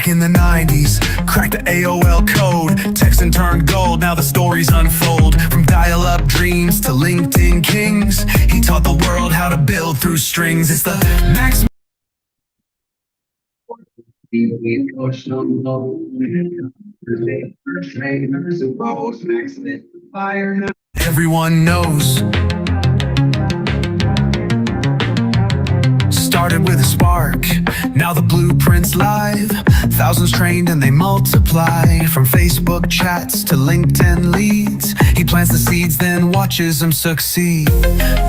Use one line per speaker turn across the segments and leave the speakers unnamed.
Back in the 90s, cracked the AOL code. Texting turned gold, now the stories unfold. From dial-up dreams to LinkedIn kings, he taught the world how to build through strings. It's the Max. Everyone knows. Started with a spark, now the blueprint's live. Thousands trained and they multiply. From Facebook chats to LinkedIn leads, he plants the seeds, then watches them succeed.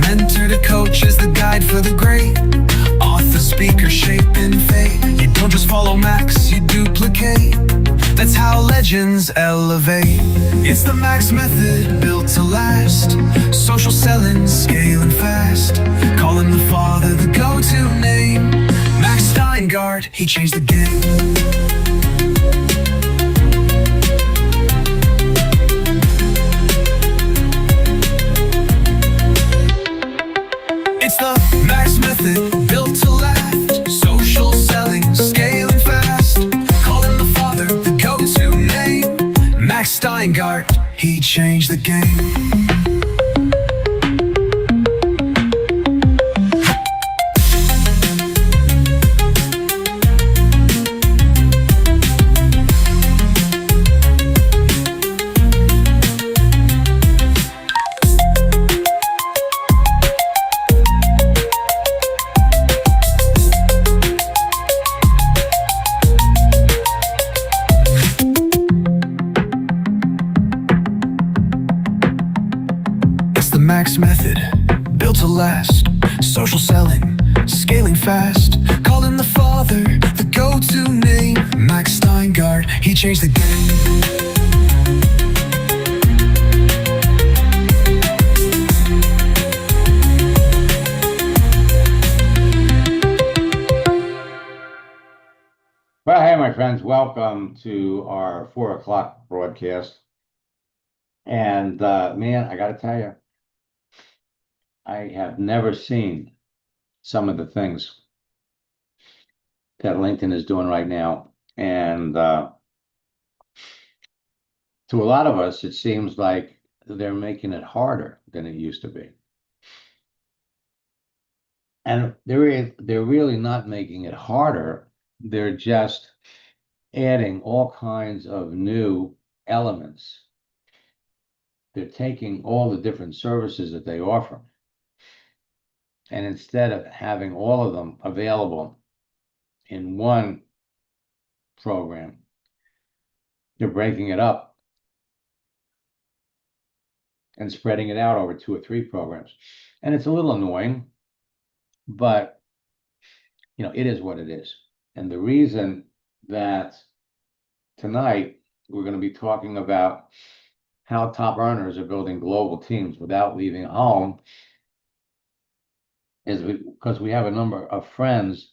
Mentor to coach is the guide for the great. Author, speaker, shaping fate. You don't just follow Max, you duplicate. That's how legends elevate. It's the Max method, built to last. Social selling, scaling fast. Call him the father, the go-to name. Max Steingart, he changed the game. It's the Max method, built to last. Social selling, scaling fast. Call him the father, the go-to name. Max Steingart, he changed the game. Max method, built to last. Social selling, scaling fast. Call him the father, the go-to name. Max Steingart, he changed the game.
Well, hey, my friends, welcome to our 4 o'clock broadcast. And man, I got to tell you, I have never seen some of the things that LinkedIn is doing right now. And to a lot of us, it seems like they're making it harder than it used to be. And they're really not making it harder. They're just adding all kinds of new elements. They're taking all the different services that they offer. And instead of having all of them available in one program, they're breaking it up and spreading it out over 2 or 3 programs. And it's a little annoying, but you know, it is what it is. And the reason that tonight we're going to be talking about how top earners are building global teams without leaving home is because we have a number of friends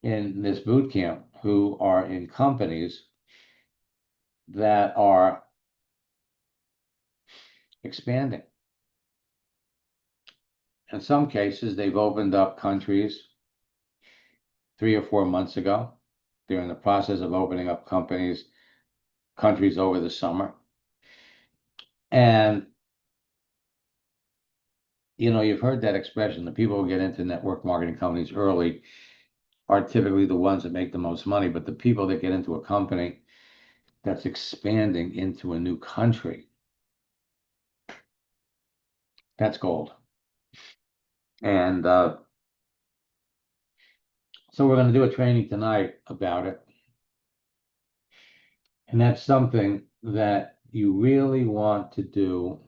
in this boot camp who are in companies that are expanding. In some cases, they've opened up countries 3 or 4 months ago. They're in the process of opening up countries over the summer. And, you know, you've heard that expression, the people who get into network marketing companies early are typically the ones that make the most money, but the people that get into a company that's expanding into a new country, that's gold. And so we're going to do a training tonight about it. And that's something that you really want to do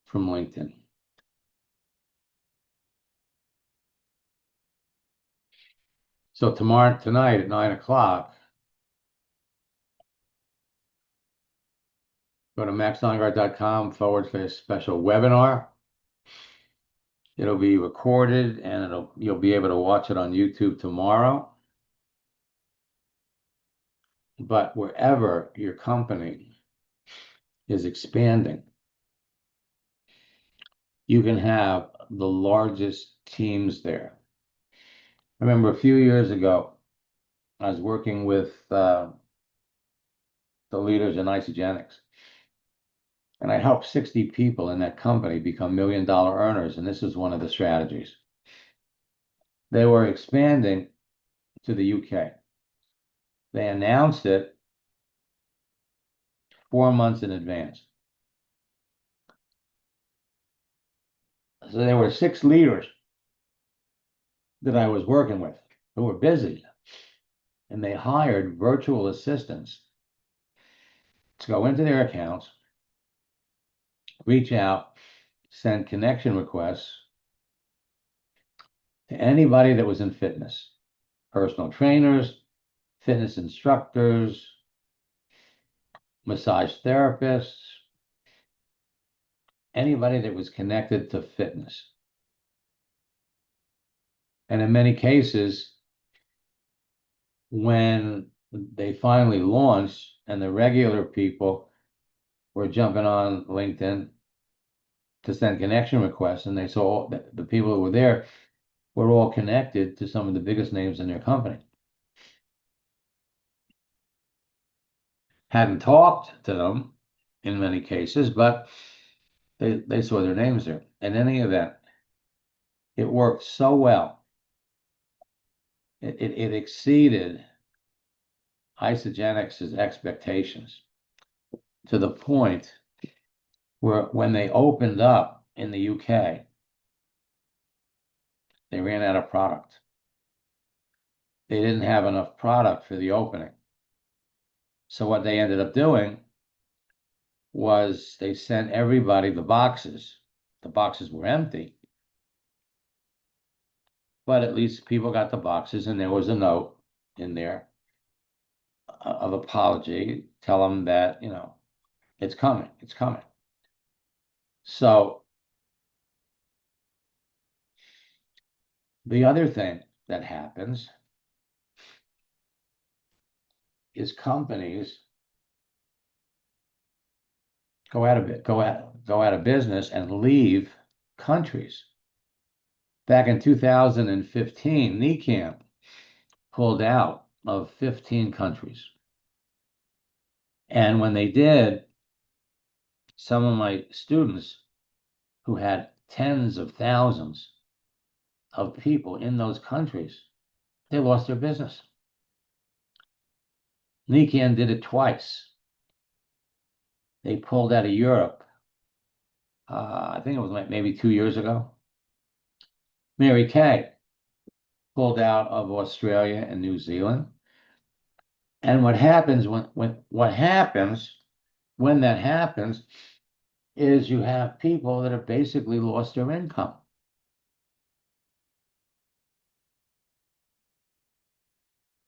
from LinkedIn. So tonight at 9 o'clock, go to maxsteingart.com/special webinar. It'll be recorded and you'll be able to watch it on YouTube tomorrow. But wherever your company is expanding, you can have the largest teams there. I remember a few years ago, I was working with the leaders in Isagenix. And I helped 60 people in that company become $1 million earners. And this is one of the strategies. They were expanding to the UK. They announced it 4 months in advance. So there were 6 leaders that I was working with who were busy. And they hired virtual assistants to go into their accounts, reach out, send connection requests to anybody that was in fitness, personal trainers, fitness instructors, massage therapists, anybody that was connected to fitness. And in many cases, when they finally launched and the regular people were jumping on LinkedIn to send connection requests, and they saw the people who were there were all connected to some of the biggest names in their company. Hadn't talked to them in many cases, but they saw their names there. In any event, it worked so well. It exceeded Isagenix's expectations to the point where when they opened up in the UK, they ran out of product. They didn't have enough product for the opening. So what they ended up doing was they sent everybody the boxes. The boxes were empty, but at least people got the boxes, and there was a note in there of apology, tell them that, it's coming, it's coming. So the other thing that happens is companies go out of business and leave countries. Back in 2015, NECAMP pulled out of 15 countries. And when they did, some of my students who had tens of thousands of people in those countries, they lost their business. NECAMP did it twice. They pulled out of Europe. I think it was maybe 2 years ago. Mary Kay pulled out of Australia and New Zealand. And what happens when that happens is you have people that have basically lost their income.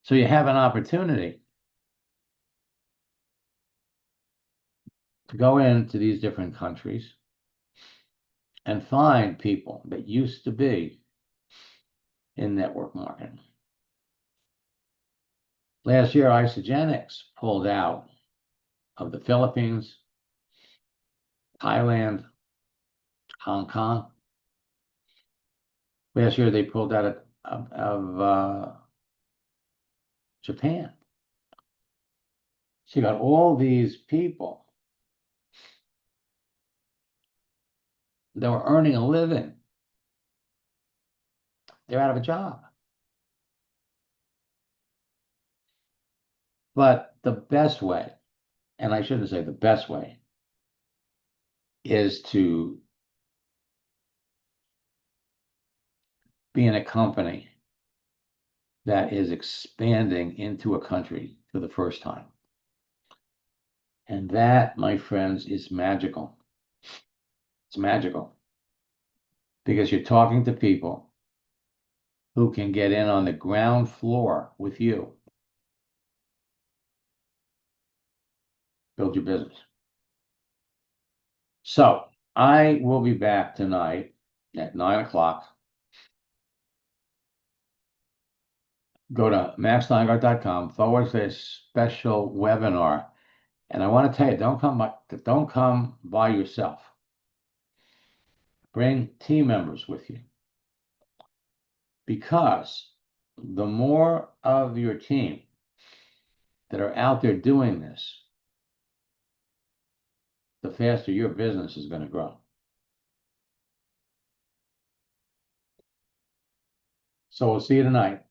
So you have an opportunity to go into these different countries and find people that used to be in network marketing. Last year, Isagenix pulled out of the Philippines, Thailand, Hong Kong. Last year, they pulled out of Japan. So you got all these people that were earning a living. They're out of a job. But the best way, and I shouldn't say the best way, is to be in a company that is expanding into a country for the first time. And that, my friends, is magical. It's magical because you're talking to people who can get in on the ground floor with you, build your business. So I will be back tonight at 9 o'clock. Go to maxsteingart.com/special webinar. And I want to tell you, don't come by yourself. Bring team members with you, because the more of your team that are out there doing this, the faster your business is going to grow. So we'll see you tonight.